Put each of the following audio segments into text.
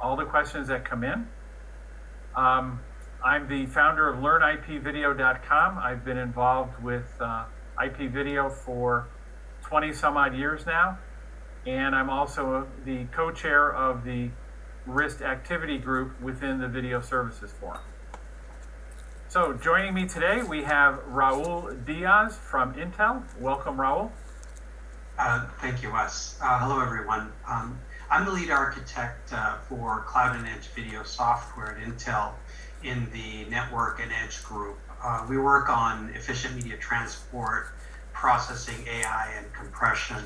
all the questions that come in. I'm the founder of LearnIPVideo.com. I've been involved with IP video for 20 some odd years now, and I'm also the co-chair of the RIST activity group within the Video Services Forum. So joining me today, we have Raul Diaz from Intel. Welcome, Raul. Thank you, Wes. Hello, everyone. I'm the lead architect for Cloud and Edge video software at Intel in the Network and Edge group. We work on efficient media transport, processing, AI, and compression.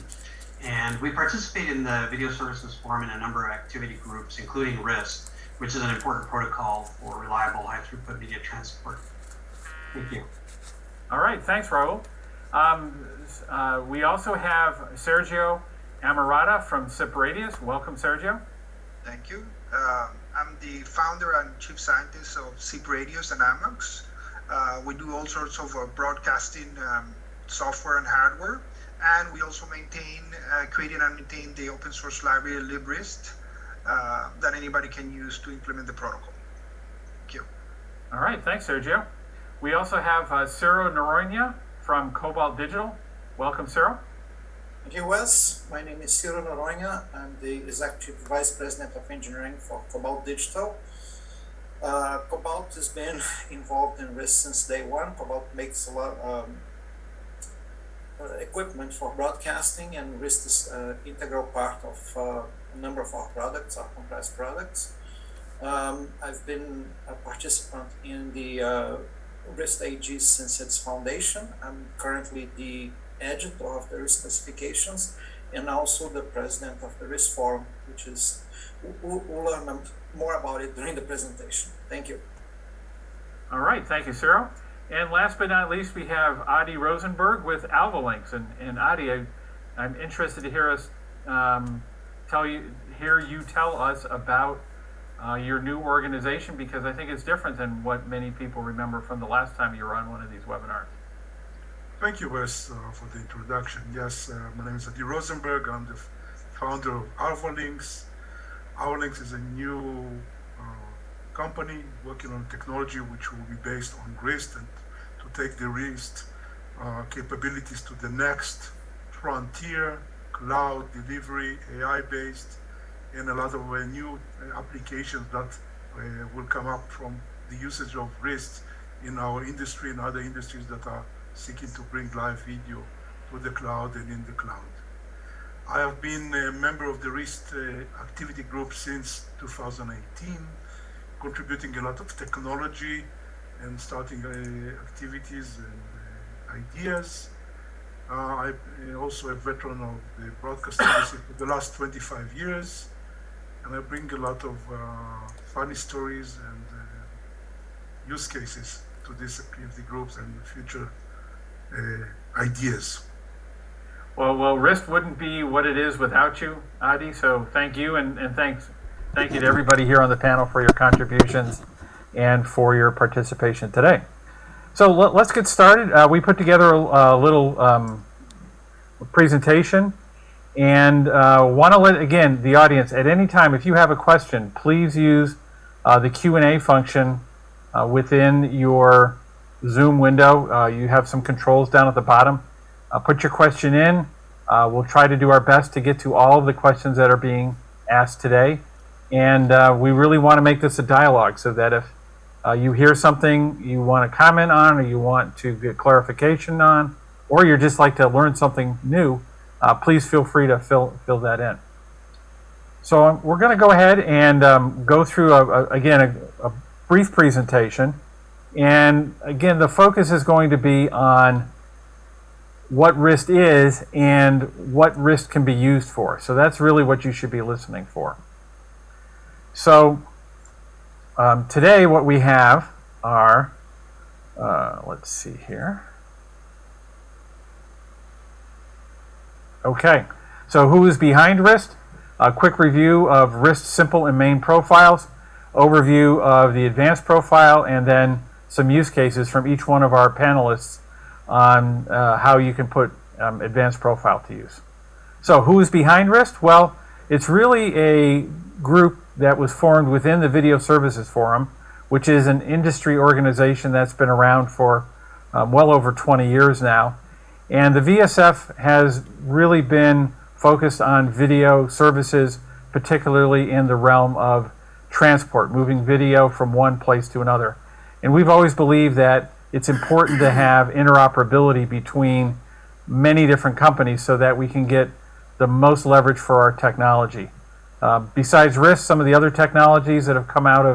And we participate in the Video Services Forum in a number of activity groups, including RIST, which is an important protocol for reliable high-throughput media transport. Thank you. All right, thanks, Raul. We also have Sergio Amarata from SIP-Radius. Welcome, Sergio. Thank you. I'm the founder and chief scientist of SIP-Radius and Amox. We do all sorts of broadcasting software and hardware, and we also create and maintain the open source library LibRIST that anybody can use to implement the protocol. Thank you. All right, thanks, Sergio. We also have Ciro Noronha from Cobalt Digital. Welcome, Ciro. Thank you, Wes. My name is Ciro Noronha. I'm the Executive Vice President of Engineering for Cobalt Digital. Cobalt has been involved in RIST since day one. Cobalt makes a lot of equipment for broadcasting, and RIST is an integral part of a number of our products, our compressed products. I've been a participant in the RIST AG since its foundation. I'm currently the editor of the RIST specifications and also the president of the RIST Forum, which is, we'll learn more about it during the presentation. Thank you. All right, thank you, Ciro. And last but not least, we have Adi Rosenberg with AlvaLinks. And Adi, I'm interested to hear you tell us about your new organization, because I think it's different than what many people remember from the last time you were on one of these webinars. Thank you, Wes, for the introduction. Yes, my name is Adi Rosenberg. I'm the founder of AlvaLinks. AlvaLinks is a new company working on technology which will be based on RIST, and to take the RIST capabilities to the next frontier, cloud delivery, AI-based, and a lot of new applications that will come up from the usage of RIST in our industry and other industries that are seeking to bring live video to the cloud and in the cloud. I have been a member of the RIST activity group since 2018, contributing a lot of technology and starting activities and ideas. I'm also a veteran of the broadcast industry for the last 25 years, and I bring a lot of funny stories and use cases to these activity groups and future ideas. Well, RIST wouldn't be what it is without you, Adi, so thank you, and thank you to everybody here on the panel for your contributions and for your participation today. So let's get started. We put together a little presentation, and want to let, again, the audience, at any time, if you have a question, please use the Q&A function within your Zoom window. You have some controls down at the bottom. Put your question in. We'll try to do our best to get to all of the questions that are being asked today. And we really want to make this a dialogue, so that if you hear something you want to comment on, or you want to get clarification on, or you'd just like to learn something new, please feel free to fill that in. So we're going to go ahead and go through, again, a brief presentation. And again, the focus is going to be on what RIST is and what RIST can be used for. So that's really what you should be listening for. So today what we have are, let's see here. Okay, so who is behind RIST? A quick review of RIST simple and main profiles, overview of the advanced profile, and then some use cases from each one of our panelists on how you can put advanced profile to use. So who is behind RIST? Well, It's really a group that was formed within the Video Services Forum, which is an industry organization that's been around for well over 20 years now. And the VSF has really been focused on video services, particularly in the realm of transport, moving video from one place to another. And we've always believed that it's important to have interoperability between many different companies so that we can get the most leverage for our technology. Besides RIST, some of the other technologies that have come out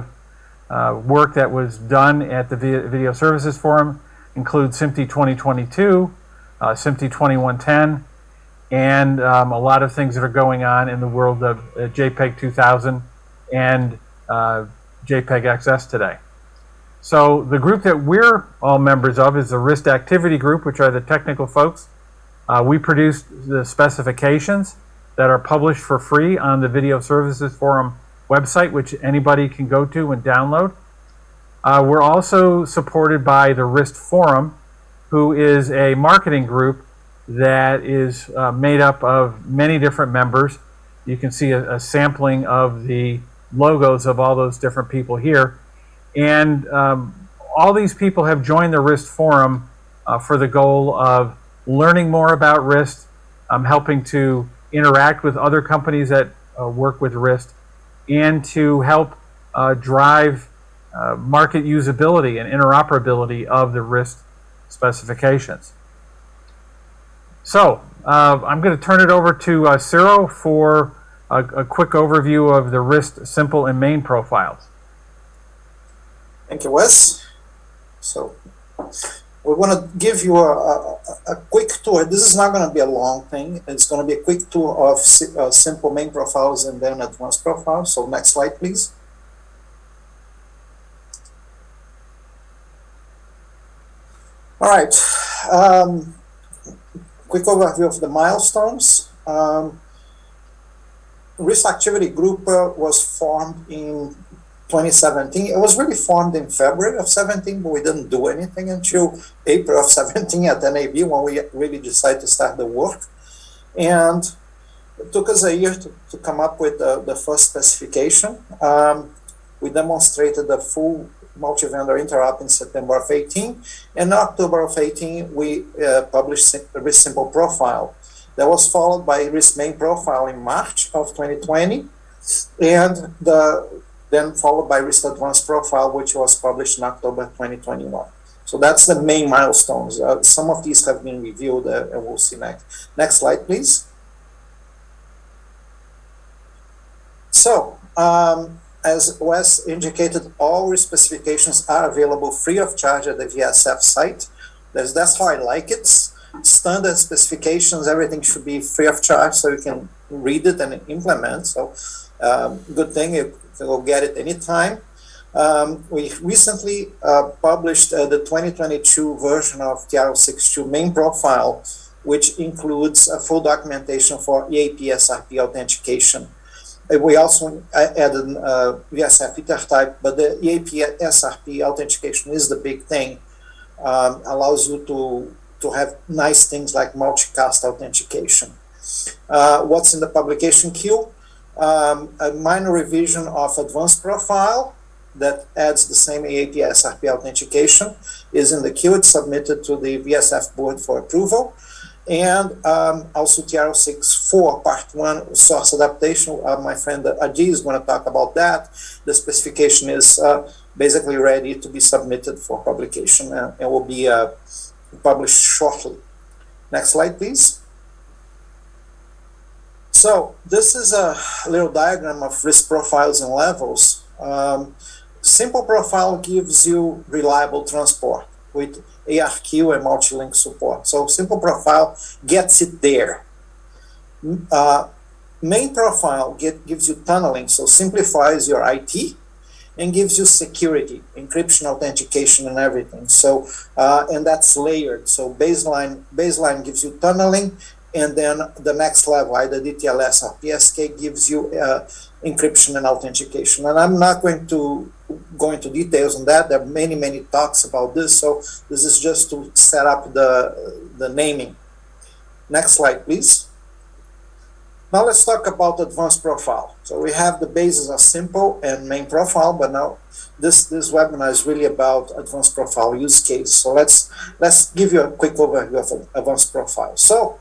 of work that was done at the Video Services Forum include SMPTE 2022, SMPTE 2110, and a lot of things that are going on in the world of JPEG 2000 and JPEG XS today. So the group that we're all members of is the RIST Activity Group, which are the technical folks. We produce the specifications that are published for free on the Video Services Forum website, which anybody can go to and download. We're also supported by the RIST Forum, who is a marketing group that is made up of many different members. You can see a sampling of the logos of all those different people here. And all these people have joined the RIST Forum for the goal of learning more about RIST, helping to interact with other companies that work with RIST, and to help drive market usability and interoperability of the RIST specifications. So I'm going to turn it over to Ciro for a quick overview of the RIST simple and main profiles. Thank you, Wes. So we want to give you a quick tour. This is not going to be a long thing. It's going to be a quick tour of simple main profiles and then advanced profiles. So next slide, please. All right. Quick overview of the milestones. RIST Activity Group was formed in 2017. It was really formed in February of 17, but we didn't do anything until April of 17 at NAB when we really decided to start the work. And it took us a year to come up with the first specification. We demonstrated the full multi-vendor interop in September of 18. And in October of 18, we published the RIST Simple Profile. That was followed by RIST Main Profile in March of 2020. And then followed by RIST Advanced Profile, which was published in October 2021. So that's the main milestones. Some of these have been reviewed, and we'll see next. Next slide, please. So, as Wes indicated, all RIST specifications are available free of charge at the VSF site. That's how I like it. Standard specifications, everything should be free of charge so you can read it and implement. So, good thing you will get it anytime. We recently published the 2022 version of TR-62 main profile, which includes a full documentation for EAP SRP authentication. We also added VSF Ethertype, but the EAP SRP authentication is the big thing. Allows you to have nice things like multicast authentication. What's in the publication queue? A minor revision of Advanced Profile that adds the same EAP SRP authentication is in the queue. It's submitted to the VSF board for approval. And also TR-64 Part 1 source adaptation. My friend Adi is going to talk about that. The specification is basically ready to be submitted for publication and will be published shortly. Next slide, please. So this is a little diagram of RIST profiles and levels. Simple profile gives you reliable transport with ARQ and multi-link support. So simple profile gets it there. Main profile gives you tunneling, so simplifies your IT and gives you security, encryption, authentication, and everything. So and that's layered. So baseline gives you tunneling, and then the next level, either DTLS or PSK, gives you encryption and authentication. And I'm not going to go into details on that. There are many talks about this. So this is just to set up the naming. Next slide, please. Now let's talk about advanced profile. So we have the bases are simple and main profile, but now this webinar is really about advanced profile use case. So let's give you a quick overview of advanced profile. So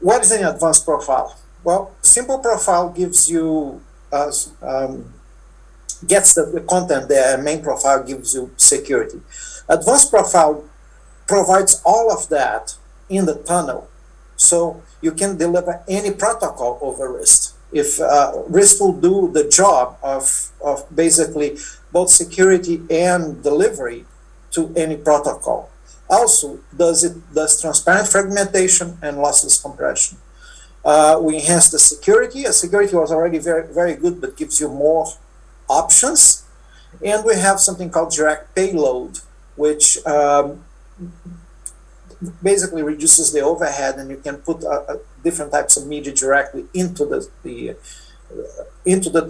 what is an advanced profile? Well, simple profile gives you gets the content there, and main profile gives you security. Advanced profile provides all of that in the tunnel. So you can deliver any protocol over RIST. If RIST will do the job of basically both security and delivery to any protocol. Also, does transparent fragmentation and lossless compression. We enhance the security. Security was already very, very good, but gives you more options. And we have something called direct payload, which basically reduces the overhead, and you can put different types of media directly into the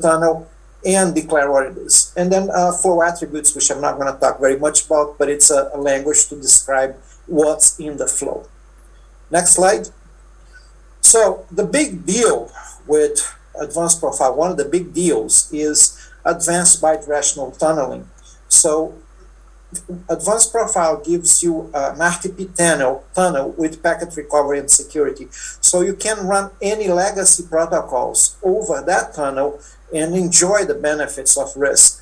tunnel and declare what it is. And then flow attributes, which I'm not going to talk very much about, but it's a language to describe what's in the flow. Next slide. So the big deal with advanced profile, one of the big deals is advanced bidirectional tunneling. So advanced profile gives you an RTP tunnel with packet recovery and security. So you can run any legacy protocols over that tunnel and enjoy the benefits of RIST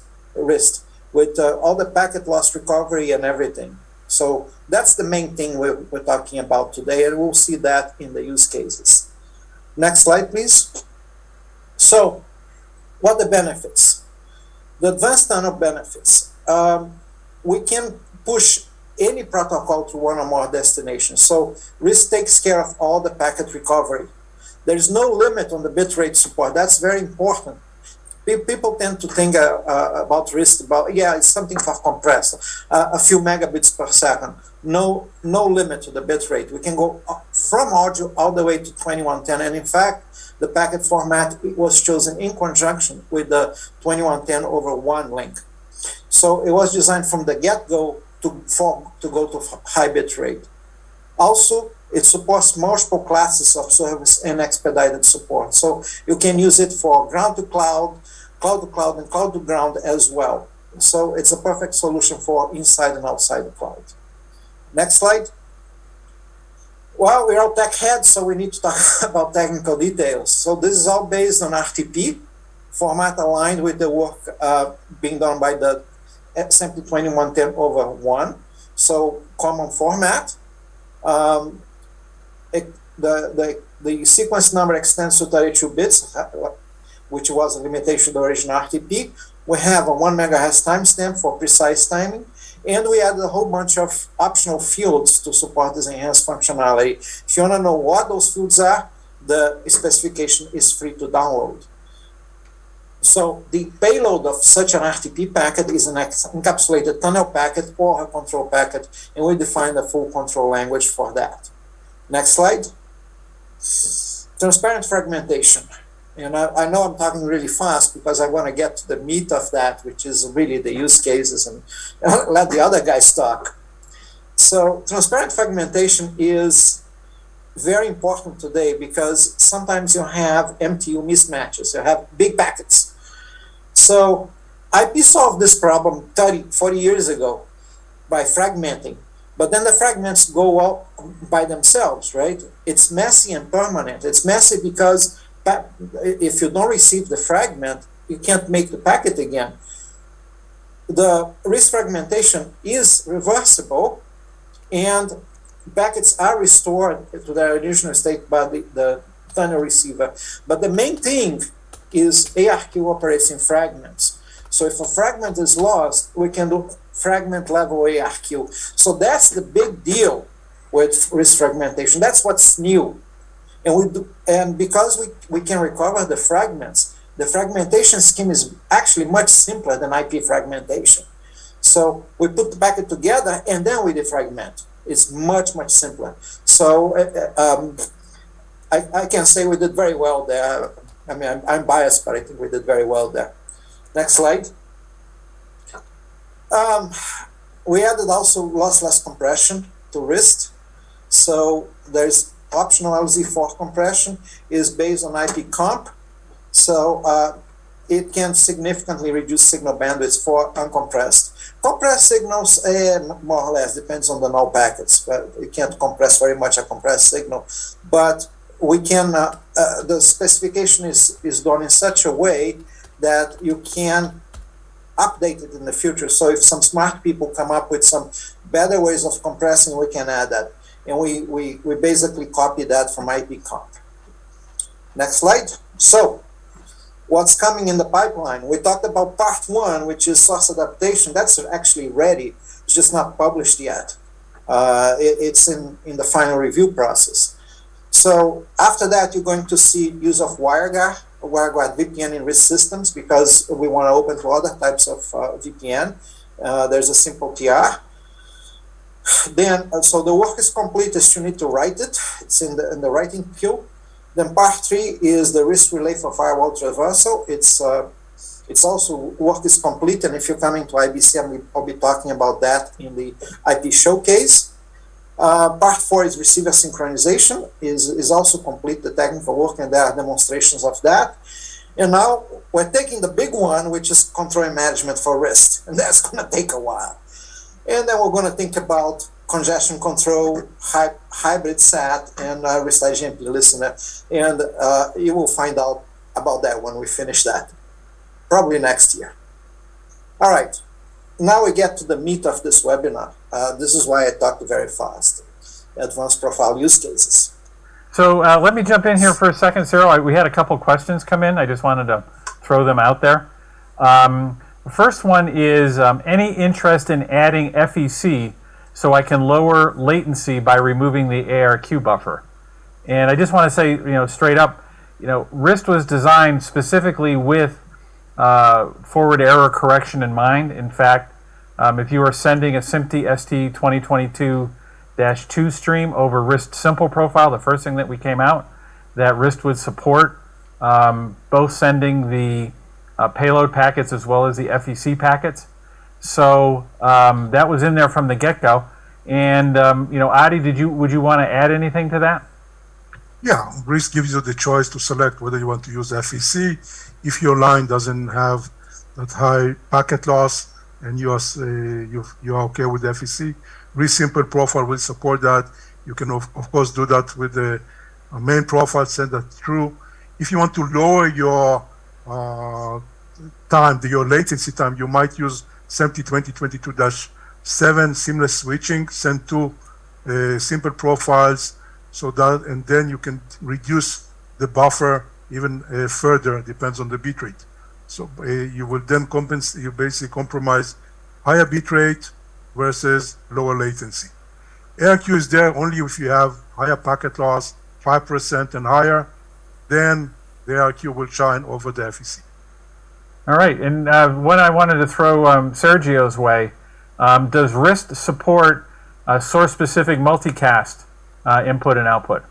with all the packet loss recovery and everything. So that's the main thing we're talking about today, and we'll see that in the use cases. Next slide, please. So what are the benefits? The advanced tunnel benefits. We can push any protocol to one or more destinations. So RIST takes care of all the packet recovery. There's no limit on the bitrate support. That's very important. People tend to think about RIST it's something for compressed, a few megabits per second. No limit to the bitrate. We can go from audio all the way to 2110. And in fact, the packet format was chosen in conjunction with the 2110/1 link. So it was designed from the get-go to go to high bit rate. Also, it supports multiple classes of service and expedited support. So you can use it for ground to cloud, and cloud to ground as well. So it's a perfect solution for inside and outside the cloud. Next slide. Well, we're all tech heads, so we need to talk about technical details. So this is all based on RTP, format aligned with the work being done by the SMPTE 2110/1. So common format. The sequence number extends to 32 bits, which was a limitation of the original RTP. We have a 1 megahertz timestamp for precise timing, and we added a whole bunch of optional fields to support this enhanced functionality. If you want to know what those fields are, the specification is free to download. So the payload of such an RTP packet is an encapsulated tunnel packet or a control packet, and we define a full control language for that. Next slide. Transparent fragmentation. And I know I'm talking really fast because I want to get to the meat of that, which is really the use cases, and let the other guys talk. So transparent fragmentation is very important today because sometimes you have MTU mismatches, you have big packets. So IP solved this problem 30, 40 years ago by fragmenting, but then the fragments go out by themselves, right? It's messy and permanent. It's messy because if you don't receive the fragment, you can't make the packet again. The RIST fragmentation is reversible, and packets are restored to their original state by the tunnel receiver. But the main thing is ARQ operates in fragments. So if a fragment is lost, we can do fragment level ARQ. So that's the big deal with RIST fragmentation. That's what's new. And because we can recover the fragments, the fragmentation scheme is actually much simpler than IP fragmentation. So we put the packet together and then we defragment. It's much, much simpler. So I can say we did very well there. I mean, I'm biased, but I think we did very well there. Next slide. We added also lossless compression to RIST. So there's optional LZ4 compression is based on IP comp. So it can significantly reduce signal bandwidth for uncompressed. Compressed signals, more or less, depends on the null packets. But you can't compress very much a compressed signal. But we can, the specification is done in such a way that you can update it in the future. So if some smart people come up with some better ways of compressing, we can add that. And we basically copy that from IP comp. Next slide. So what's coming in the pipeline? We talked about part one, which is source adaptation. That's actually ready. It's just not published yet. It's in the final review process. So after that, you're going to see use of WireGuard VPN in RIST systems, because we want to open to other types of VPN. There's a simple TR. Then, so the work is complete, is you need to write it. It's in the writing queue. Then part three is the RIST relay for firewall traversal. It's also work is complete, and if you're coming to IBC, I'll be talking about that in the IP showcase. Part four is receiver synchronization, is also complete, the technical work, and there are demonstrations of that. And now we're taking the big one, which is control and management for RIST, and that's going to take a while. And then we're going to think about congestion control, hybrid SAT, and RIST IGMP listener. And you will find out about that when we finish that, probably next year. All right. Now we get to the meat of this webinar. This is why I talked very fast. Advanced profile use cases. So let me jump in here for a second, Cyril. We had a couple questions come in. I just wanted to throw them out there. The first one is any interest in adding FEC so I can lower latency by removing the ARQ buffer? And I just want to say, straight up, RIST was designed specifically with forward error correction in mind. In fact, if you are sending a SMPTE ST 2022-2 stream over RIST Simple Profile, the first thing that we came out, that RIST would support both sending the payload packets as well as the FEC packets. So that was in there from the get-go. And Adi, would you want to add anything to that? Yeah, RIST gives you the choice to select whether you want to use FEC. If your line doesn't have that high packet loss and you are okay with FEC, RIST Simple Profile will support that. You can of course do that with the main profile, send that through. If you want to lower your your latency time, you might use SMPTE 2022-7 seamless switching, send two simple profiles, so that, and then you can reduce the buffer even further, depends on the bitrate. So you will then compensate, you basically compromise higher bitrate versus lower latency. ARQ is there only if you have higher packet loss, 5% and higher, then the ARQ will shine over the FEC. All right, and what I wanted to throw Sergio's way, does RIST support source-specific multicast input and output?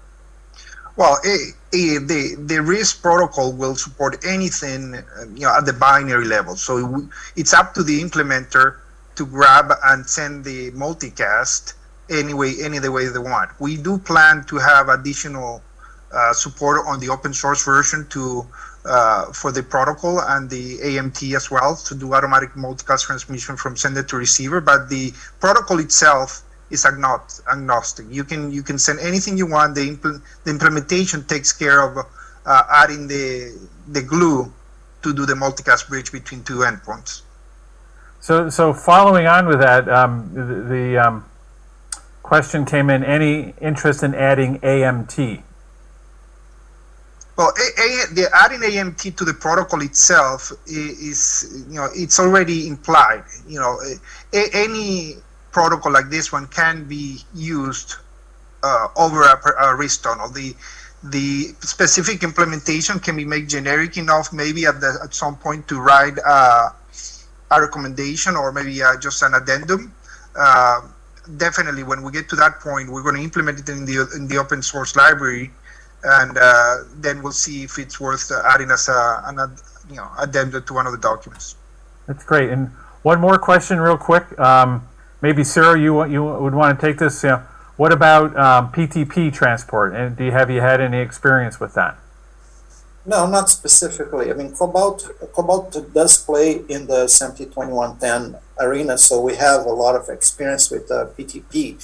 Well, the RIST protocol will support anything at the binary level. So it's up to the implementer to grab and send the multicast any the way they want. We do plan to have additional support on the open source version for the protocol and the AMT as well, to do automatic multicast transmission from sender to receiver. But the protocol itself is agnostic. You can send anything you want. The implementation takes care of adding the glue to do the multicast bridge between two endpoints. So following on with that, the question came in: any interest in adding AMT? Well, the adding AMT to the protocol itself is it's already implied. Any protocol like this one can be used over a RIST tunnel. The specific implementation can be made generic enough, maybe at some point, to write a recommendation or maybe just an addendum. Definitely, when we get to that point, we're going to implement it in the open source library, and then we'll see if it's worth adding as an addendum to one of the documents. That's great. And one more question, real quick. Maybe Sarah, you would want to take this. What about PTP transport? And have you had any experience with that? No, not specifically. I mean, Cobalt does play in the SMPTE 2110 arena, so we have a lot of experience with PTP.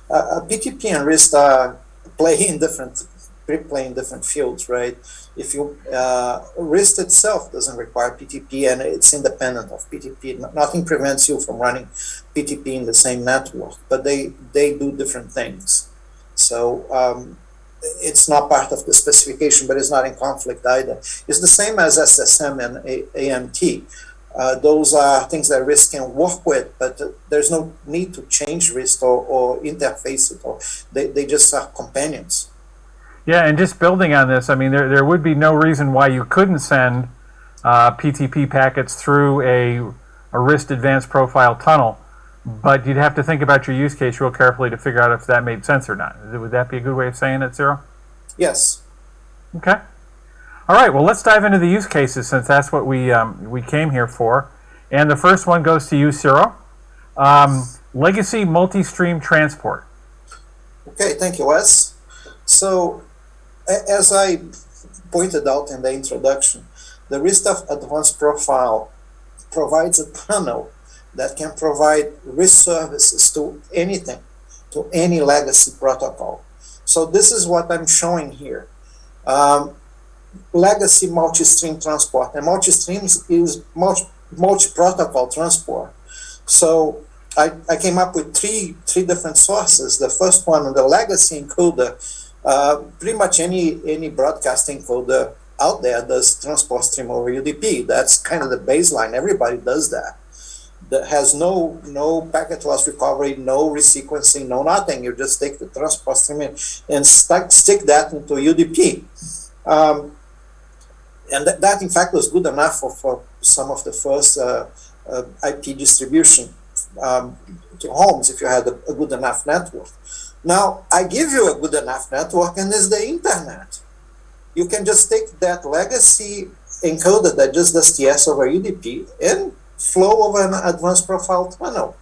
PTP and RIST play in different fields, right? If you RIST itself doesn't require PTP, and it's independent of PTP. Nothing prevents you from running PTP in the same network, but they do different things. So it's not part of the specification, but it's not in conflict either. It's the same as SSM and AMT. Those are things that RIST can work with, but there's no need to change RIST or interface it, or they just are companions. Yeah, and just building on this, I mean, there would be no reason why you couldn't send PTP packets through a RIST Advanced Profile tunnel, but you'd have to think about your use case real carefully to figure out if that made sense or not. Would that be a good way of saying it, Cyril? Yes. Okay. All right, well, let's dive into the use cases, since that's what we came here for. And the first one goes to you, Cyril. Legacy multi-stream transport. Okay, thank you, Wes. So, as I pointed out in the introduction, the RIST Advanced Profile provides a tunnel that can provide RIST services to anything, to any legacy protocol. So this is what I'm showing here. Legacy multi-stream transport, and multi-streams is multi-protocol transport. So I came up with three different sources. The first one, the legacy encoder, pretty much any broadcast encoder out there does transport stream over UDP. That's kind of the baseline. Everybody does that. That has no packet loss recovery, no resequencing, no nothing. You just take the transport stream and stick that into UDP. And that in fact was good enough for some of the first IP distribution to homes, if you had a good enough network. Now, I give you a good enough network, and it's the internet. You can just take that legacy encoder that just does TS over UDP and flow over an advanced profile tunnel.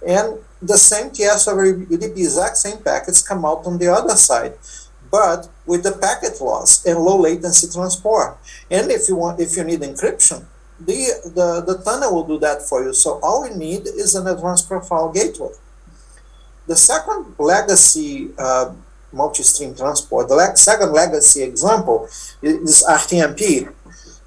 And the same TS over UDP, exact same packets come out on the other side, but with the packet loss and low latency transport. And if you need encryption, the tunnel will do that for you. So all we need is an advanced profile gateway. The second legacy multi-stream transport, the second legacy example is RTMP.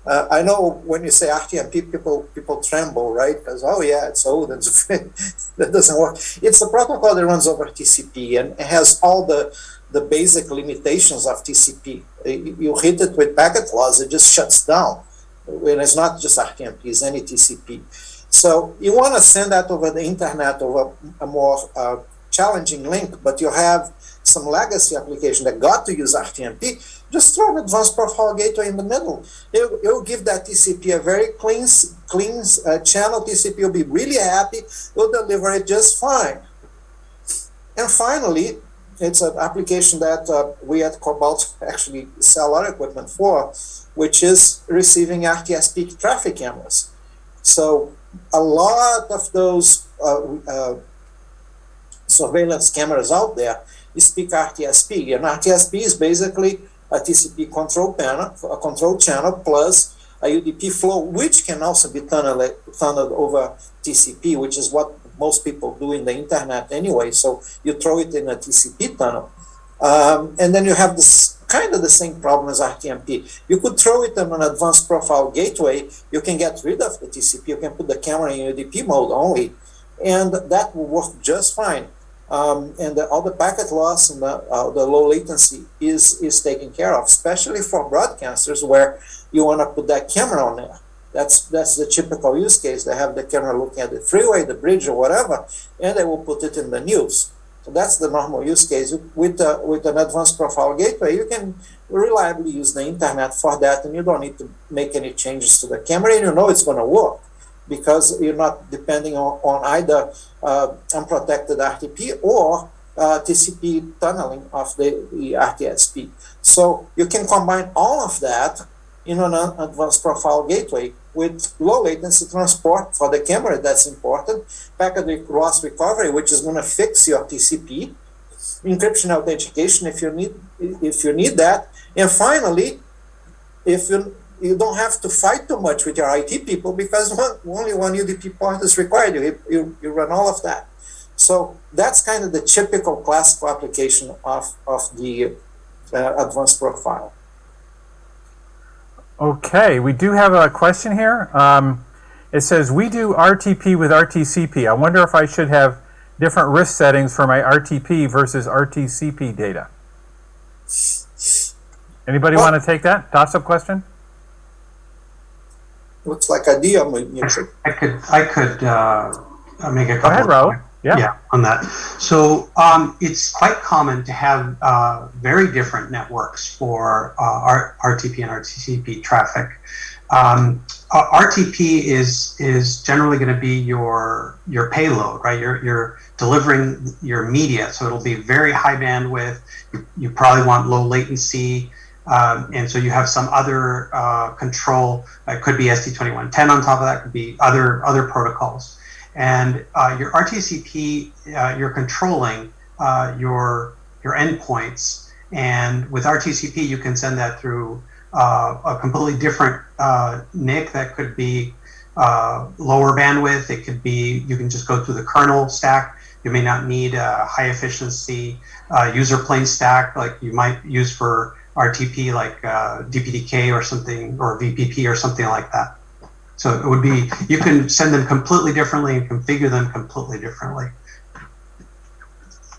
I know when you say RTMP, people tremble, right? Because, oh yeah, it's old and that doesn't work. It's a protocol that runs over TCP and it has all the basic limitations of TCP. You hit it with packet loss, it just shuts down. When it's not just RTMP, it's any TCP. So you want to send that over the internet over a more challenging link, but you have some legacy application that got to use RTMP, just throw an advanced profile gateway in the middle. It'll give that TCP a very clean channel. TCP will be really happy. Will deliver it just fine. And finally, it's an application that we at Cobalt actually sell our equipment for, which is receiving RTS peak traffic cameras. So a lot of those surveillance cameras out there speak RTSP, and RTSP is basically a TCP control panel, a control channel plus a UDP flow, which can also be tunneled over TCP, which is what most people do in the internet anyway. So you throw it in a TCP tunnel, and then you have this kind of the same problem as RTMP. You could throw it on an advanced profile gateway. You can get rid of the TCP. You can put the camera in UDP mode only, and that will work just fine. And all the packet loss and the low latency is taken care of, especially for broadcasters where you want to put that camera on there. That's the typical use case. They have the camera looking at the freeway, the bridge, or whatever, and they will put it in the news. So that's the normal use case. With an advanced profile gateway, you can reliably use the internet for that, and you don't need to make any changes to the camera, and you know it's going to work, because you're not depending on either unprotected RTP or TCP tunneling of the RTSP. So you can combine all of that in an advanced profile gateway with low latency transport for the camera, that's important, packet loss recovery, which is going to fix your TCP, encryption authentication if you need that. And finally, if you don't have to fight too much with your IT people because only one UDP port is required. You run all of that. So that's kind of the typical classical application of the advanced profile. Okay, we do have a question here. It says, we do RTP with RTCP. I wonder if I should have different RIST settings for my RTP versus RTCP data. Anybody want to take that? Toss-up question? Looks like a deal. I could make a couple. Go ahead, Raul. Yeah, on that. So it's quite common to have very different networks for RTP and RTCP traffic. RTP is generally going to be your payload, right? You're delivering your media, so it'll be very high bandwidth. You probably want low latency, and so you have some other control. It could be ST2110 on top of that. Could be other protocols. And your RTCP, you're controlling your endpoints, and with RTCP you can send that through a completely different NIC that could be lower bandwidth. It could be, you can just go through the kernel stack. You may not need a high efficiency user plane stack like you might use for RTP, like DPDK or something, or VPP or something like that. So it would be, you can send them completely differently and configure them completely differently.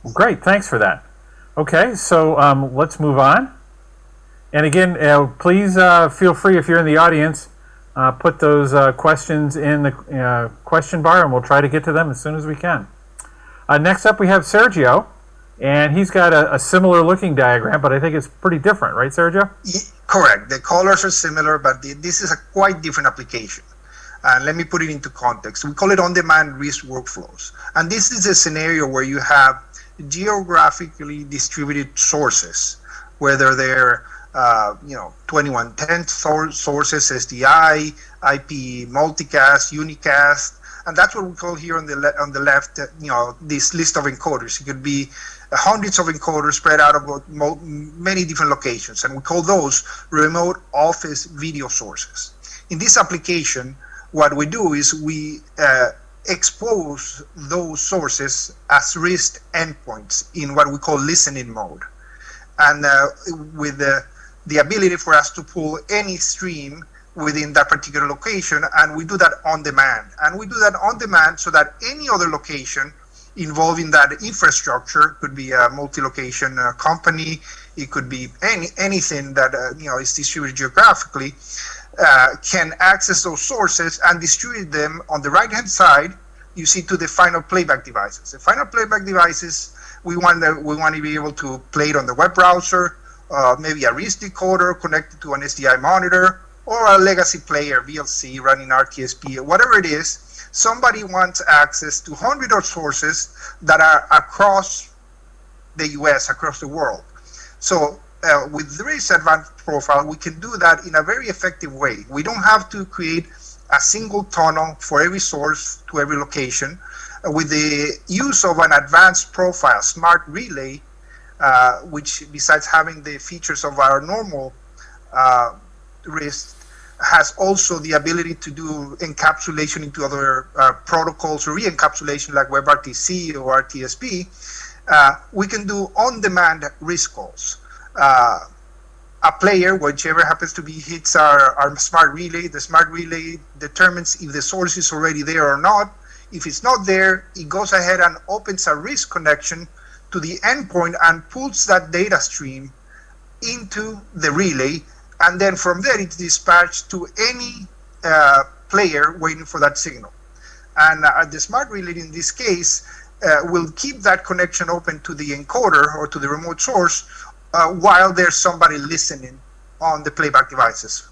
Well, great, thanks for that. Okay, so let's move on. And again, please feel free, if you're in the audience, put those questions in the question bar and we'll try to get to them as soon as we can. Next up we have Sergio, and he's got a similar looking diagram, but I think it's pretty different, right, Sergio? Correct. The colors are similar, but this is a quite different application. Let me put it into context. We call it on-demand RIST workflows. And this is a scenario where you have geographically distributed sources, whether they're 2110 sources, SDI, IP multicast, unicast, and that's what we call here on the left, this list of encoders. It could be hundreds of encoders spread out about many different locations, and we call those remote office video sources. In this application, what we do is we expose those sources as RIST endpoints in what we call listening mode, and with the ability for us to pull any stream within that particular location, and we do that on demand. And we do that on demand so that any other location involving that infrastructure, could be a multi-location company, it could be anything that is distributed geographically, can access those sources and distribute them on the right-hand side. You see, to the final playback devices. The final playback devices, we want to be able to play it on the web browser, maybe a RIST decoder connected to an SDI monitor, or a legacy player, VLC, running RTSP, whatever it is. Somebody wants access to hundreds of sources that are across the US, across the world. So with the RIST Advanced Profile, we can do that in a very effective way. We don't have to create a single tunnel for every source to every location. With the use of an advanced profile, smart relay, which besides having the features of our normal RIST, has also the ability to do encapsulation into other protocols, or re-encapsulation like WebRTC or RTSP. We can do on-demand RIST calls. A player, whichever happens to be, hits our smart relay. The smart relay determines if the source is already there or not. If it's not there, it goes ahead and opens a RIST connection to the endpoint and pulls that data stream into the relay, and then from there it's dispatched to any player waiting for that signal. And the smart relay in this case will keep that connection open to the encoder or to the remote source while there's somebody listening on the playback devices.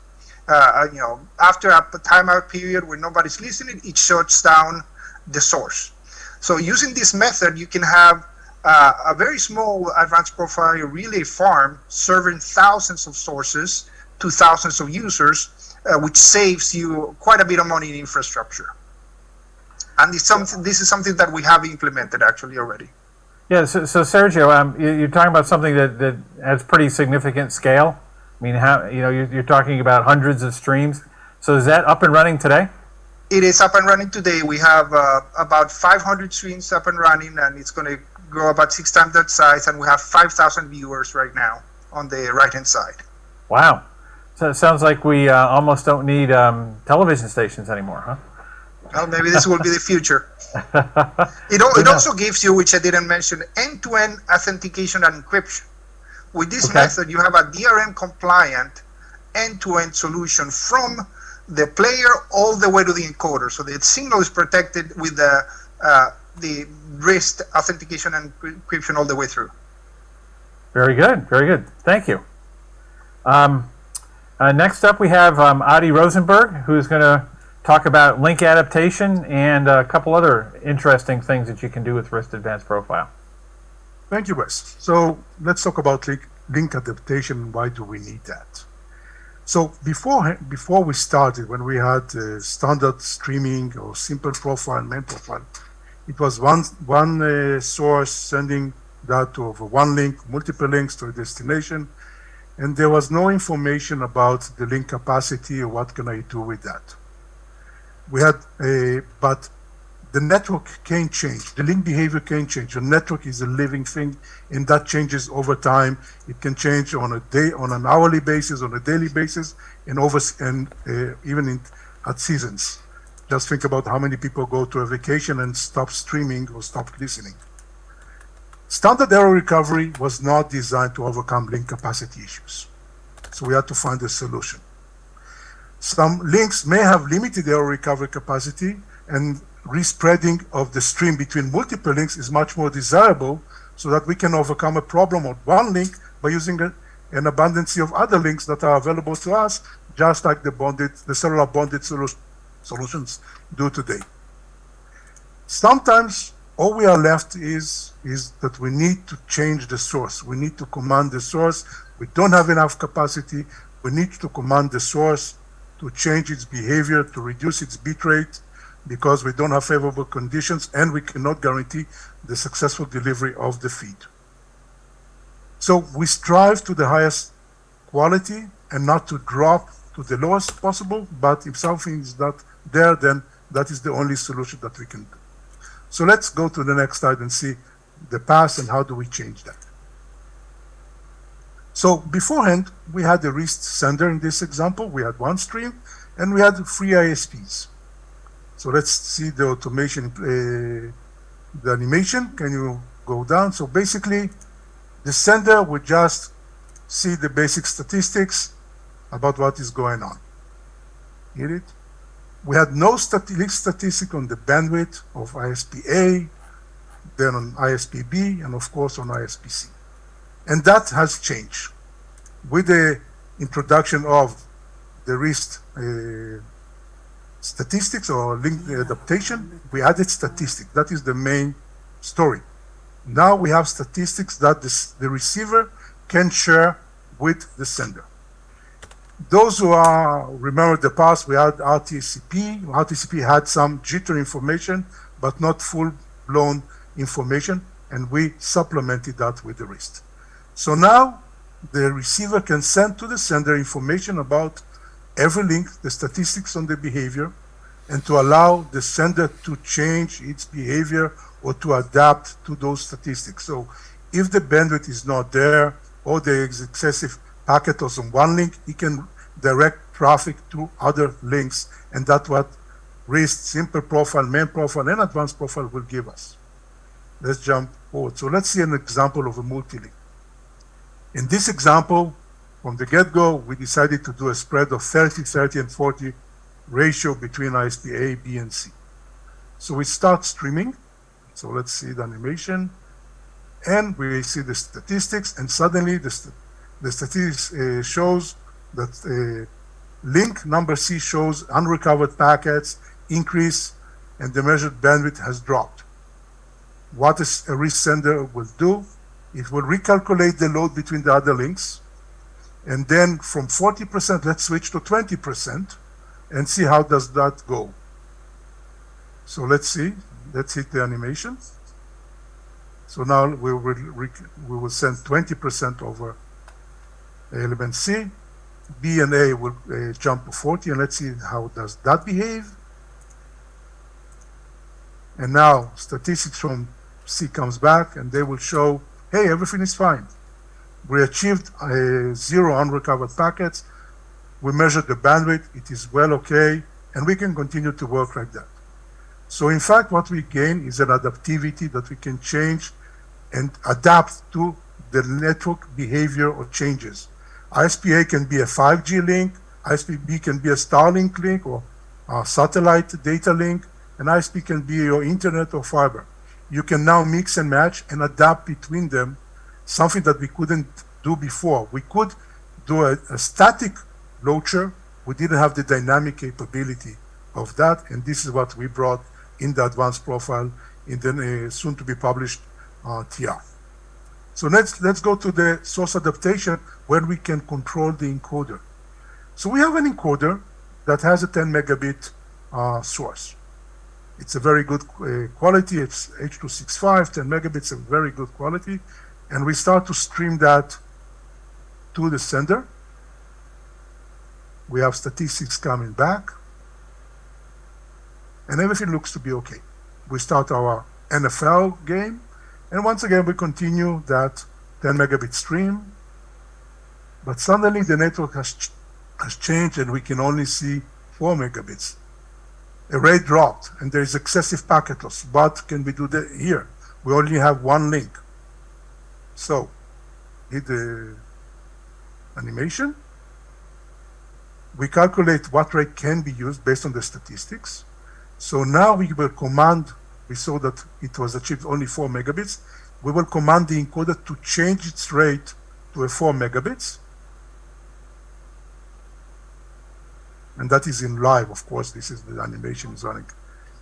After a timeout period where nobody's listening, it shuts down the source. So using this method, you can have a very small advanced profile relay farm serving thousands of sources to thousands of users, which saves you quite a bit of money in infrastructure. And this is something that we have implemented actually already. Yeah, so Sergio, you're talking about something that has pretty significant scale. I mean, how, you're talking about hundreds of streams. So is that up and running today? It is up and running today. We have about 500 streams up and running, and it's going to grow about 6 times that size, and we have 5,000 viewers right now on the right-hand side. Wow. So it sounds like we almost don't need television stations anymore, huh? Well, maybe this will be the future. It also gives you, which I didn't mention, end-to-end authentication and encryption. With this method, you have a DRM-compliant end-to-end solution from the player all the way to the encoder. So the signal is protected with the RIST authentication and encryption all the way through. Very good, very good. Thank you. Next up, we have Adi Rosenberg, who's going to talk about link adaptation and a couple other interesting things that you can do with RIST Advanced Profile. Thank you, Wes. So let's talk about link adaptation. Why do we need that? So before we started, when we had standard streaming or simple profile, main profile, it was one source sending that over one link, multiple links to a destination, and there was no information about the link capacity or what can I do with that. We had but the network can change. The link behavior can change. The network is a living thing, and that changes over time. It can change on an hourly basis, on a daily basis, and even at seasons. Just think about how many people go to a vacation and stop streaming or stop listening. Standard error recovery was not designed to overcome link capacity issues, so we had to find a solution. Some links may have limited error recovery capacity, and respreading of the stream between multiple links is much more desirable, so that we can overcome a problem on one link by using an abundance of other links that are available to us, just like the cellular bonded solutions do today. Sometimes all we are left is that we need to change the source. We need to command the source. We don't have enough capacity. We need to command the source to change its behavior, to reduce its bit rate, because we don't have favorable conditions and we cannot guarantee the successful delivery of the feed. So we strive to the highest quality and not to drop to the lowest possible, but if something is not there, then that is the only solution that we can do. So let's go to the next slide and see the past and how do we change that. So beforehand, we had a RIST sender in this example. We had one stream and we had 3 ISPs. So let's see the automation, the animation. Can you go down? So basically, the sender would just see the basic statistics about what is going on. Get it? We had no statistic on the bandwidth of ISP A, then on ISP B, and of course on ISP C. And that has changed. With the introduction of the RIST statistics or link adaptation, we added statistics. That is the main story. Now we have statistics that the receiver can share with the sender. Those who remember the past, we had RTCP. RTCP had some jitter information, but not full-blown information, and we supplemented that with the RIST. So now the receiver can send to the sender information about every link, the statistics on the behavior, and to allow the sender to change its behavior or to adapt to those statistics. So if the bandwidth is not there or there is excessive packet on one link, it can direct traffic to other links, and that's what RIST, simple profile, main profile, and advanced profile will give us. Let's jump forward. So let's see an example of a multi-link. In this example, from the get-go, we decided to do a spread of 30, 30, and 40 ratio between ISP A, B, and C. So we start streaming. So let's see the animation. And we see the statistics, and suddenly the statistics shows that link number C shows unrecovered packets increase, and the measured bandwidth has dropped. What a RIST sender will do, it will recalculate the load between the other links, and then from 40%, let's switch to 20% and see how does that go. So let's see, let's hit the animation. So now we will send 20% over element C. B and A will jump to 40, and let's see how does that behave. And now statistics from C comes back, and they will show, hey, everything is fine. We achieved 0 unrecovered packets. We measured the bandwidth, it is well okay, and we can continue to work like that. So in fact, what we gain is an adaptivity that we can change and adapt to the network behavior or changes. ISP-A can be a 5G link, ISP-B can be a Starlink link or a satellite data link, and ISP can be your internet or fiber. You can now mix and match and adapt between them, something that we couldn't do before. We could do a static launcher. We didn't have the dynamic capability of that, and this is what we brought in the advanced profile in the soon to be published TR. So let's go to the source adaptation where we can control the encoder. So we have an encoder that has a 10 megabit source. It's a very good quality. It's H.265, 10 megabits, a very good quality. And we start to stream that to the sender. We have statistics coming back. And everything looks to be okay. We start our NFL game. And once again, we continue that 10 megabit stream. But suddenly the network has changed and we can only see 4 megabits. Array dropped and there is excessive packet loss. What can we do here? We only have one link. So, hit the animation. We calculate what rate can be used based on the statistics. So now we will command, we saw that it was achieved only 4 megabits. We will command the encoder to change its rate to a 4 megabits. And that is in live, of course. This is the animation is running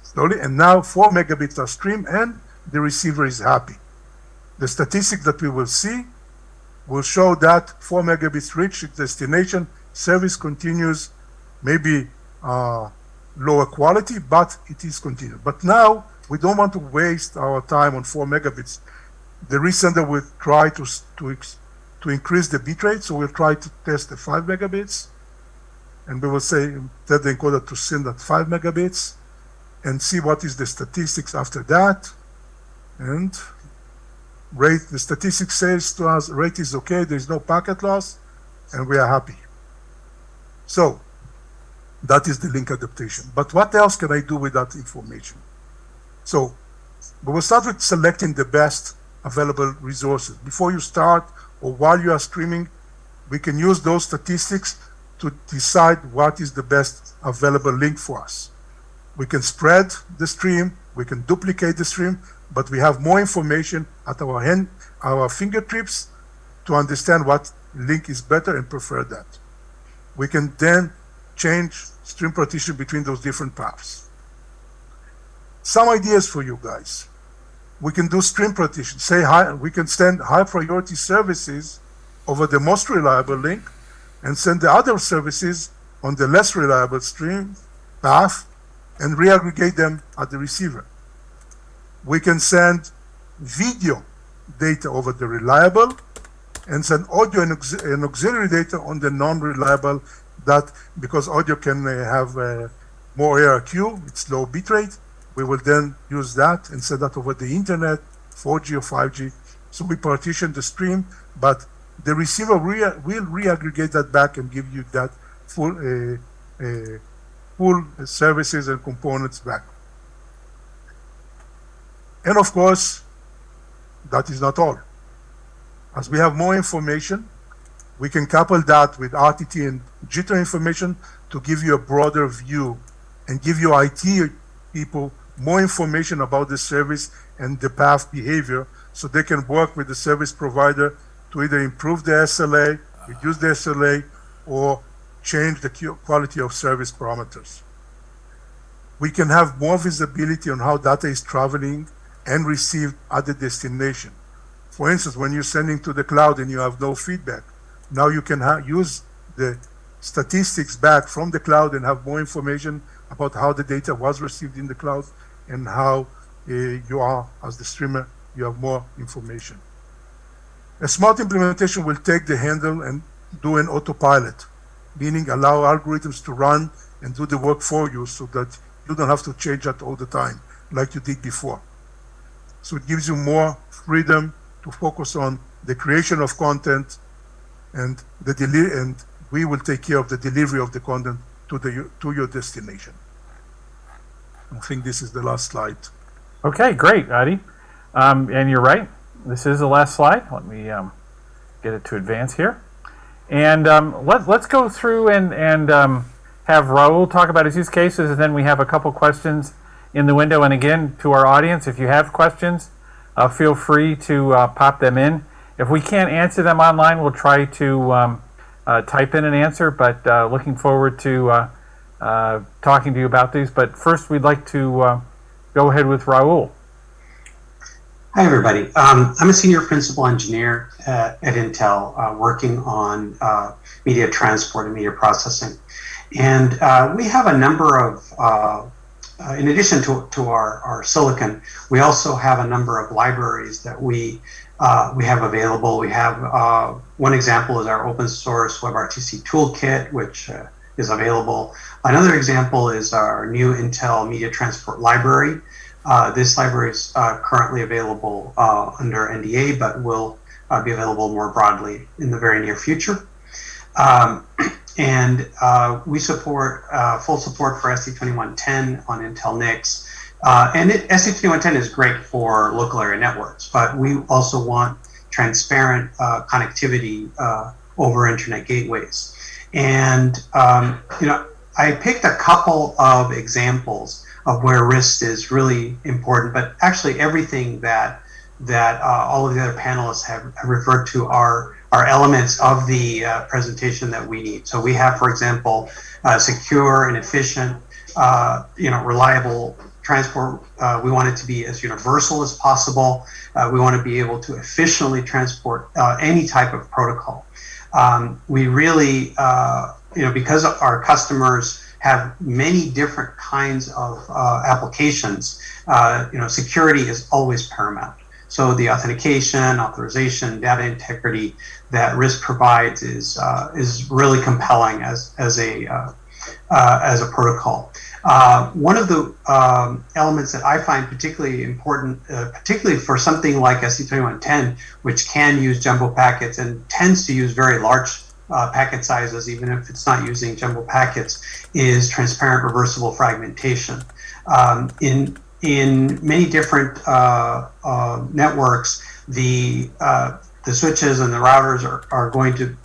slowly. And now 4 megabits are streamed and the receiver is happy. The statistic that we will see will show that 4 megabits reached its destination. Service continues, maybe lower quality, but it is continued. But now we don't want to waste our time on 4 megabits. The resender will try to increase the bitrate, so we'll try to test the 5 megabits. And we will tell the encoder to send at 5 megabits and see what is the statistics after that. And rate, the statistics says to us, rate is okay, there is no packet loss, and we are happy. So that is the link adaptation. But what else can I do with that information? So we will start with selecting the best available resources. Before you start or while you are streaming, we can use those statistics to decide what is the best available link for us. We can spread the stream, we can duplicate the stream, but we have more information at our fingertips to understand what link is better and prefer that. We can then change stream partition between those different paths. Some ideas for you guys. We can do stream partition. We can send high priority services over the most reliable link and send the other services on the less reliable stream path and reaggregate them at the receiver. We can send video data over the reliable and send audio and auxiliary data on the non-reliable, that because audio can have more ARQ, it's low bitrate. We will then use that and send that over the internet, 4G or 5G. So we partition the stream, but the receiver will reaggregate that back and give you that full services and components back. And of course, that is not all. As we have more information, we can couple that with RTT and jitter information to give you a broader view and give you IT people more information about the service and the path behavior so they can work with the service provider to either improve the SLA, reduce the SLA, or change the quality of service parameters. We can have more visibility on how data is traveling and received at the destination. For instance, when you're sending to the cloud and you have no feedback, now you can use the statistics back from the cloud and have more information about how the data was received in the cloud and how you are, as the streamer, you have more information. A smart implementation will take the handle and do an autopilot, meaning allow algorithms to run and do the work for you so that you don't have to change that all the time like you did before. So it gives you more freedom to focus on the creation of content and and we will take care of the delivery of the content to your destination. I think this is the last slide. Okay, great, Adi. And you're right. This is the last slide. Let me get it to advance here. And let's go through and have Raul talk about his use cases, and then we have a couple questions in the window. And again, to our audience, if you have questions, feel free to pop them in. If we can't answer them online, we'll try to type in an answer, but looking forward to talking to you about these. But first, we'd like to go ahead with Raul. Hi, everybody. I'm a senior principal engineer at Intel working on media transport and media processing. And we have a number of, in addition to our silicon, we also have a number of libraries that we have available. We have one example is our open source WebRTC toolkit, which is available. Another example is our new Intel Media Transport Library. This library is currently available under NDA, but will be available more broadly in the very near future. And we support full support for ST2110 on Intel NICs. And ST2110 is great for local area networks, but we also want transparent connectivity over internet gateways. And I picked a couple of examples of where RIST is really important, but actually everything that all of the other panelists have referred to are elements of the presentation that we need. So we have, for example, secure and efficient, reliable transport. We want it to be as universal as possible. We want to be able to efficiently transport any type of protocol. We really, because our customers have many different kinds of applications, security is always paramount. So the authentication, authorization, data integrity that RIST provides is really compelling as a protocol. One of the elements that I find particularly important, particularly for something like ST2110, which can use jumbo packets and tends to use very large packet sizes, even if it's not using jumbo packets, is transparent reversible fragmentation. In many different networks, the switches and the routers are going to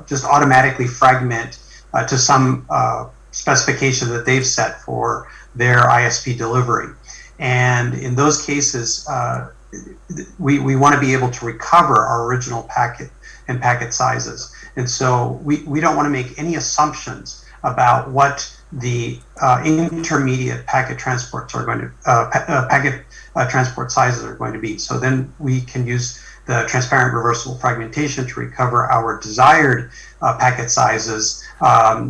just automatically fragment to some specification that they've set for their ISP delivery. And in those cases, we want to be able to recover our original packet and packet sizes. And so we don't want to make any assumptions about what the intermediate packet transports are going to transport sizes are going to be. So then we can use the transparent reversible fragmentation to recover our desired packet sizes,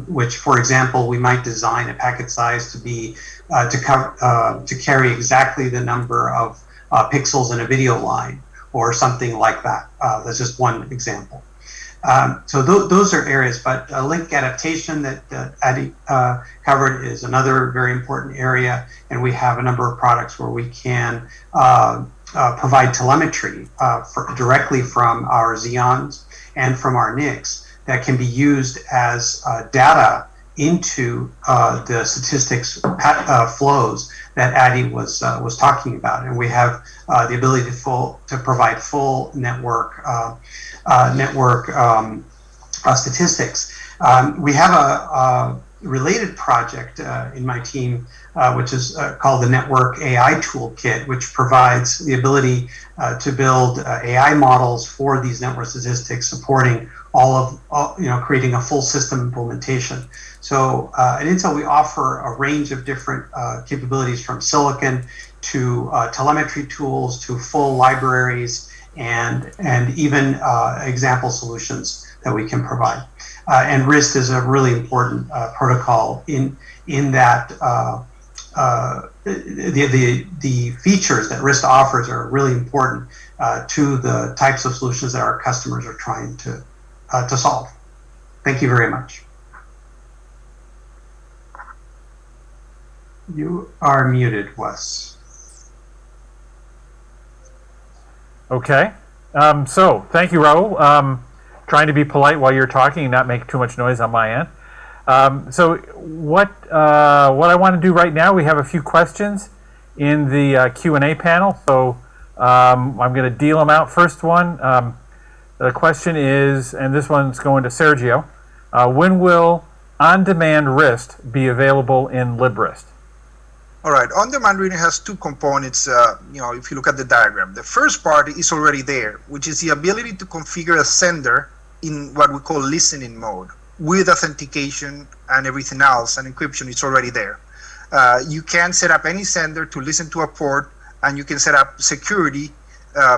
which, for example, we might design a packet size to be to carry exactly the number of pixels in a video line or something like that. That's just one example. So those are areas, but link adaptation that Adi covered is another very important area, and we have a number of products where we can provide telemetry directly from our Xeons and from our NICs that can be used as data into the statistics flows that Adi was talking about, and we have the ability to provide full network statistics. We have a related project in my team, which is called the Network AI Toolkit, which provides the ability to build AI models for these network statistics, supporting creating a full system implementation. So at Intel, we offer a range of different capabilities, from silicon to telemetry tools to full libraries and even example solutions that we can provide. And RIST is a really important protocol in that the features that RIST offers are really important to the types of solutions that our customers are trying to solve. Thank you very much. You are muted, Wes. Okay. So thank you, Raul. Trying to be polite while you're talking and not make too much noise on my end. So what I want to do right now, we have a few questions in the Q&A panel. So I'm going to deal them out. First one, the question is, and this one's going to Sergio, when will on-demand RIST be available in LibRIST? All right, on-demand reading has two components, if you look at the diagram. The first part is already there, which is the ability to configure a sender in what we call listening mode with authentication and everything else, and encryption is already there. You can set up any sender to listen to a port, and you can set up security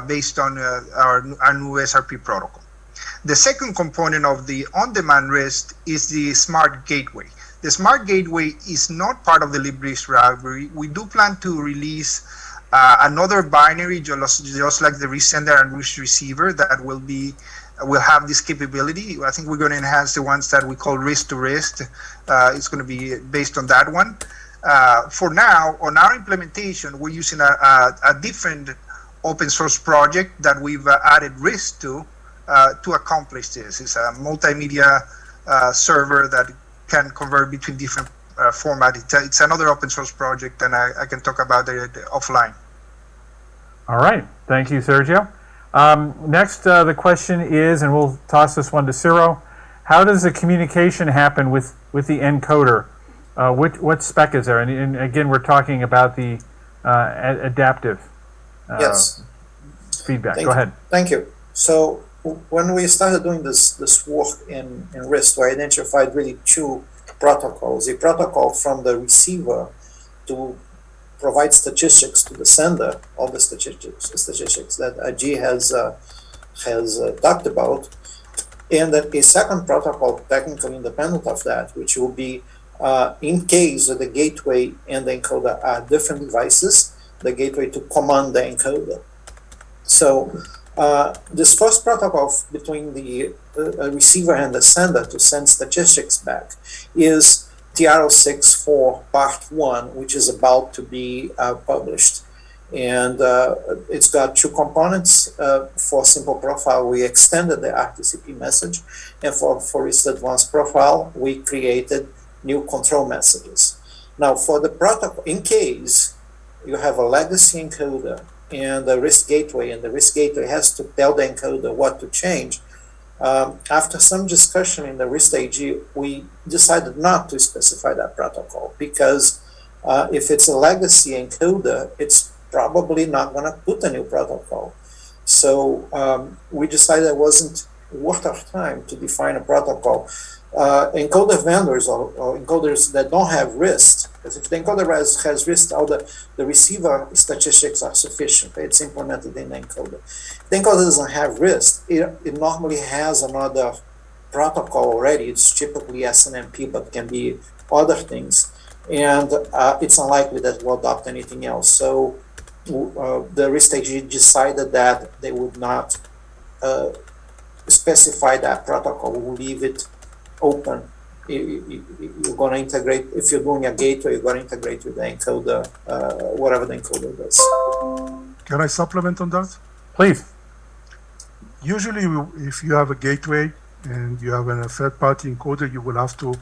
based on our new SRP protocol. The second component of the on-demand RIST is the smart gateway. The smart gateway is not part of the LibRIST library. We do plan to release another binary, just like the RIST sender and RIST receiver, that will have this capability. I think we're going to enhance the ones that we call RIST to RIST. It's going to be based on that one. For now, on our implementation, we're using a different open source project that we've added RIST to accomplish this. It's a multimedia server that can convert between different formats. It's another open source project, and I can talk about it offline. All right. Thank you, Sergio. Next, the question is, and we'll toss this one to Ciro, how does the communication happen with the encoder? What spec is there? And again, we're talking about the adaptive Yes. feedback. Go ahead. Thank you. So when we started doing this work in RIST, we identified really two protocols. A protocol from the receiver to provide statistics to the sender, all the statistics that Adi has talked about, and then a second protocol technically independent of that, which will be in case the gateway and the encoder are different devices, the gateway to command the encoder. So this first protocol between the receiver and the sender to send statistics back is TR-06 for part 1, which is about to be published. And it's got two components. For simple profile, we extended the RTCP message. And for RIST Advanced Profile, we created new control messages. Now, for the protocol, in case you have a legacy encoder and the RIST gateway, and the RIST gateway has to tell the encoder what to change, after some discussion in the RIST AG, we decided not to specify that protocol, because if it's a legacy encoder, it's probably not going to put a new protocol. So we decided it wasn't worth our time to define a protocol. Encoder vendors or encoders that don't have RIST, because if the encoder has RIST, all the receiver statistics are sufficient. It's implemented in the encoder. If the encoder doesn't have RIST, it normally has another protocol already. It's typically SNMP, but can be other things. And it's unlikely that we'll adopt anything else. So the RIST AG decided that they would not specify that protocol. We'll leave it open. You're going to integrate, if you're doing a gateway, you're going to integrate with the encoder, whatever the encoder does. Can I supplement on that? Please. Usually, if you have a gateway and you have a third-party encoder, you will have to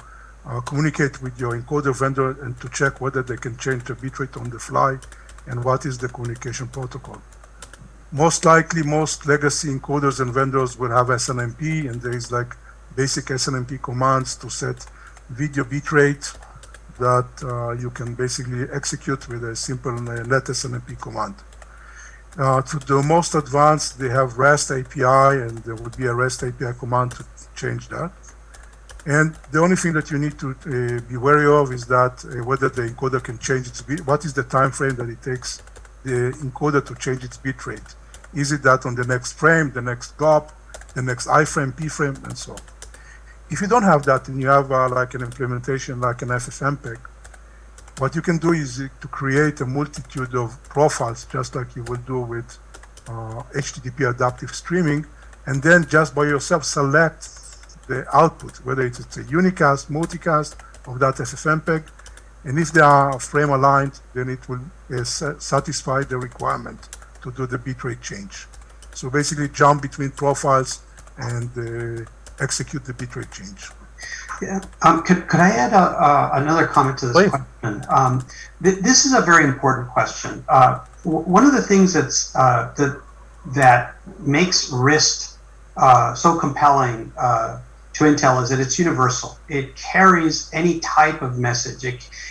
communicate with your encoder vendor and to check whether they can change the bitrate on the fly and what is the communication protocol. Most likely, most legacy encoders and vendors will have SNMP, and there is like basic SNMP commands to set video bitrate that you can basically execute with a simple let SNMP command. To the most advanced, they have REST API, and there would be a REST API command to change that. And the only thing that you need to be wary of is that whether the encoder can change its bit. What is the time frame that it takes the encoder to change its bitrate? Is it that on the next frame, the next GOP, the next iframe, pframe, and so on? If you don't have that and you have like an implementation like an FFmpeg, what you can do is to create a multitude of profiles, just like you would do with HTTP adaptive streaming, and then just by yourself select the output, whether it's a unicast, multicast of that SFMPEG, and if they are frame aligned, then it will satisfy the requirement to do the bitrate change. So basically jump between profiles and execute the bitrate change. Yeah. Could I add another comment to this Please. question? This is a very important question. One of the things that makes RIST so compelling to Intel is that it's universal. It carries any type of message.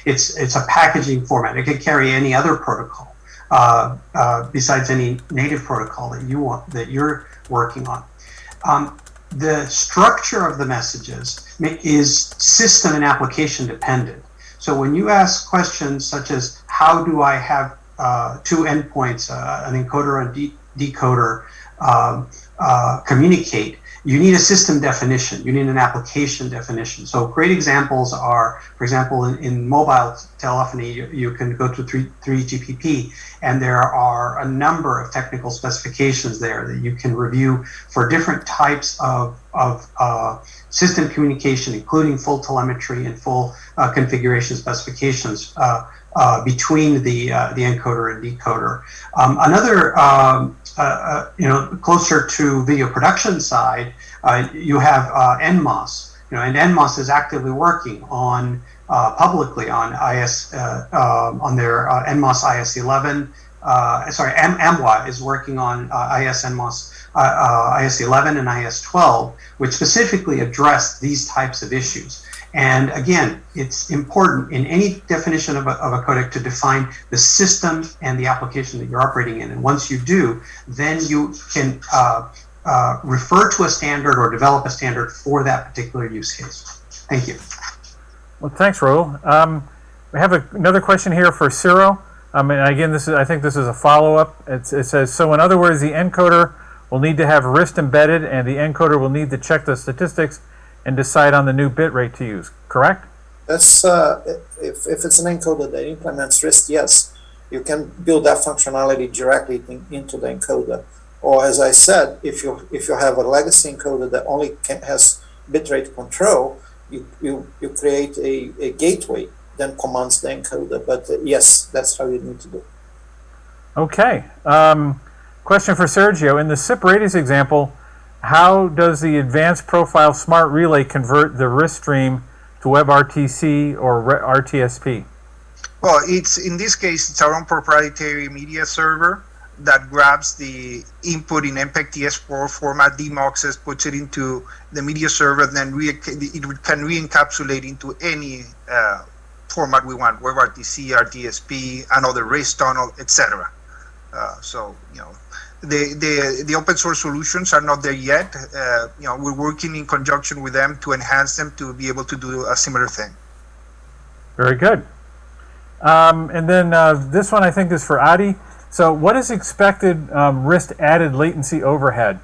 It's a packaging format. It could carry any other protocol besides any native protocol that you're working on. The structure of the messages is system and application dependent. So when you ask questions such as how do I have two endpoints, an encoder and decoder, communicate, you need a system definition, you need an application definition. So great examples are, for example, in mobile telephony, you can go to 3GPP, and there are a number of technical specifications there that you can review for different types of system communication, including full telemetry and full configuration specifications between the encoder and decoder. Closer to video production side, you have NMOS, and NMOS is actively working on publicly on on their NMOS IS11. MWA is working on NMOS IS11 and IS12, which specifically address these types of issues. And again, it's important in any definition of a codec to define the system and the application that you're operating in. And once you do, then you can refer to a standard or develop a standard for that particular use case. Thank you. Well, thanks, Raul. We have another question here for Ciro. And again, I think this is a follow-up. It says, so in other words, the encoder will need to have RIST embedded, and the encoder will need to check the statistics and decide on the new bit rate to use, correct? That's, if it's an encoder that implements RIST, yes, you can build that functionality directly into the encoder. Or as I said, if you have a legacy encoder that only has bitrate control, you create a gateway, then commands the encoder. But yes, that's how you need to do it. Okay. Question for Sergio. In the SIP radius example, how does the Advanced Profile Smart Relay convert the RIST stream to WebRTC or RTSP? Well, in this case, it's our own proprietary media server that grabs the input in MPEG TS format, demuxes, puts it into the media server, then it can re-encapsulate into any format we want, WebRTC, RTSP, another RIST tunnel, etc. So, the open source solutions are not there yet. We're working in conjunction with them to enhance them to be able to do a similar thing. Very good. And then this one I think is for Adi. So what is expected RIST added latency overhead?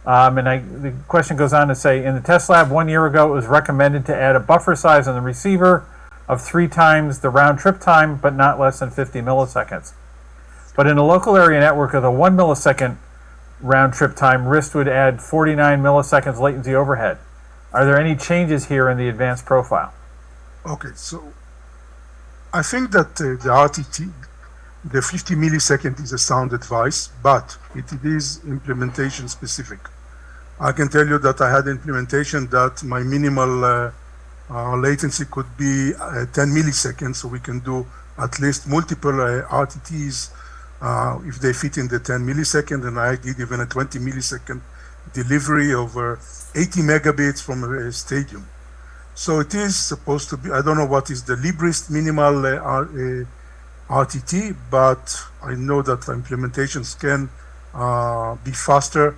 The question goes on to say, in the test lab 1 year ago, it was recommended to add a buffer size on the receiver of 3 times the round trip time, but not less than 50 milliseconds. But in a local area network with a 1 millisecond round trip time, RIST would add 49 milliseconds latency overhead. Are there any changes here in the advanced profile? Okay, so I think that the RTT, the 50 millisecond is a sound advice, but it is implementation specific. I can tell you that I had implementation that my minimal latency could be 10 milliseconds, so we can do at least multiple RTTs if they fit in the 10 millisecond, and I did even a 20 millisecond delivery over 80 megabits from a stadium. So it is supposed to be, I don't know what is the LibRIST minimal RTT, but I know that implementations can be faster.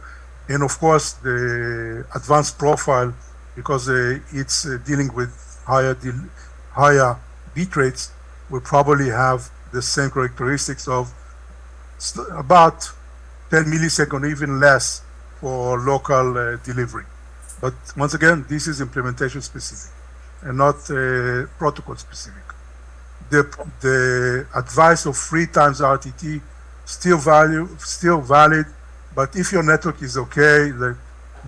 And of course, the advanced profile, because it's dealing with higher bit rates, will probably have the same characteristics of about 10 milliseconds, even less for local delivery. But once again, this is implementation specific and not protocol specific. the advice of 3 times RTT still valid, but if your network is okay, the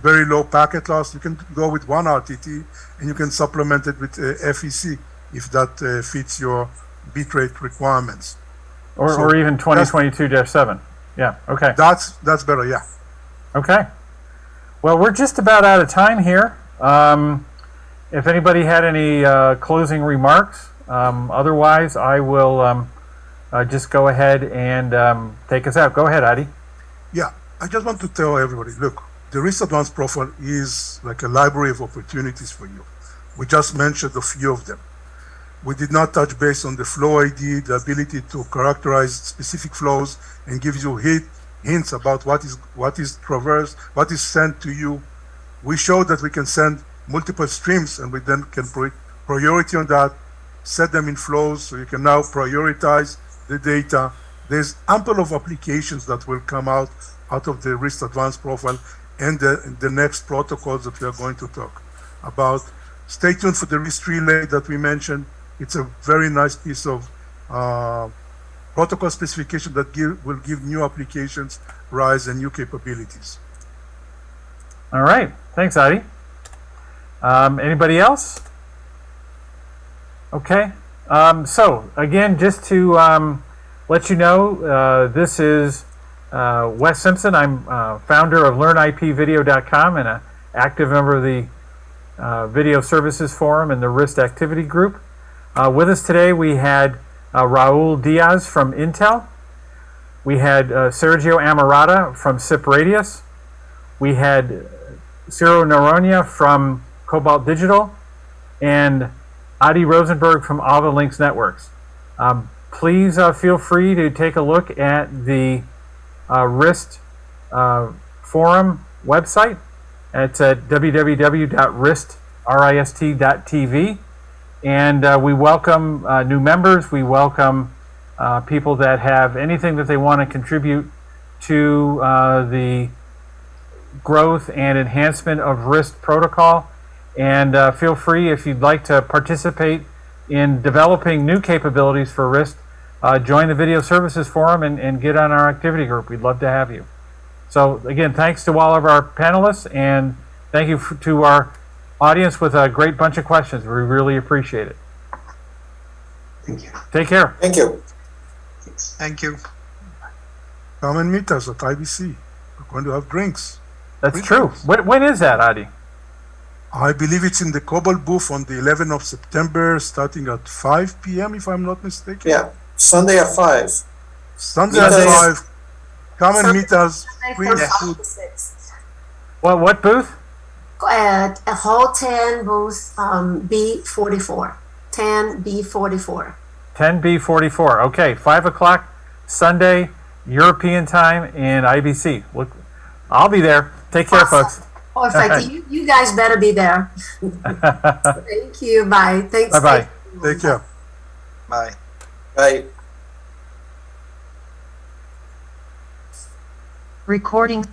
very low packet loss, you can go with 1 RTT and you can supplement it with FEC if that fits your bitrate requirements. Or even 2022-7. Yeah, okay. That's better, yeah. Okay. Well, we're just about out of time here. If anybody had any closing remarks, otherwise I will just go ahead and take us out. Go ahead, Adi. Yeah, I just want to tell everybody, look, the RIST Advanced Profile is like a library of opportunities for you. We just mentioned a few of them. We did not touch base on the flow ID, the ability to characterize specific flows and give you hints about what is traversed, what is sent to you. We showed that we can send multiple streams and we then can put priority on that, set them in flows so you can now prioritize the data. There's ample of applications that will come out of the RIST Advanced Profile and the next protocols that we are going to talk about. Stay tuned for the RIST Relay that we mentioned. It's a very nice piece of protocol specification that will give new applications rise and new capabilities. All right. Thanks, Adi. Anybody else? Okay. So, again, just to let you know, this is Wes Simpson. I'm founder of LearnIPVideo.com and an active member of the Video Services Forum and the RIST Activity Group. With us today, we had Raul Diaz from Intel. We had Sergio Amarata from SIP Radius. We had Ciro Noronha from Cobalt Digital, and Adi Rosenberg from Alva Links Networks. Please feel free to take a look at the RIST forum website. It's at www.rist.tv. And we welcome new members. We welcome people that have anything that they want to contribute to the growth and enhancement of RIST protocol. And feel free, if you'd like to participate in developing new capabilities for RIST, join the Video Services Forum and get on our activity group. We'd love to have you. So again, thanks to all of our panelists, and thank you to our audience with a great bunch of questions. We really appreciate it. Thank you. Take care. Thank you. Thanks. Thank you. Come and meet us at IBC. We're going to have drinks. That's true. When is that, Adi? I believe it's in the Cobalt booth on the 11th of September, starting at 5 p.m., if I'm not mistaken. Yeah, Sunday at 5. Sunday at 5. Come and meet us. Free food. What booth? At Hall 10 booth B44. 10B44. 10B44. Okay, 5 o'clock Sunday, European time in IBC. Look, I'll be there. Take care, folks. Perfect. You guys better be there. Thank you. Bye. Thanks. Bye-bye. Take care. Bye. Bye. Recording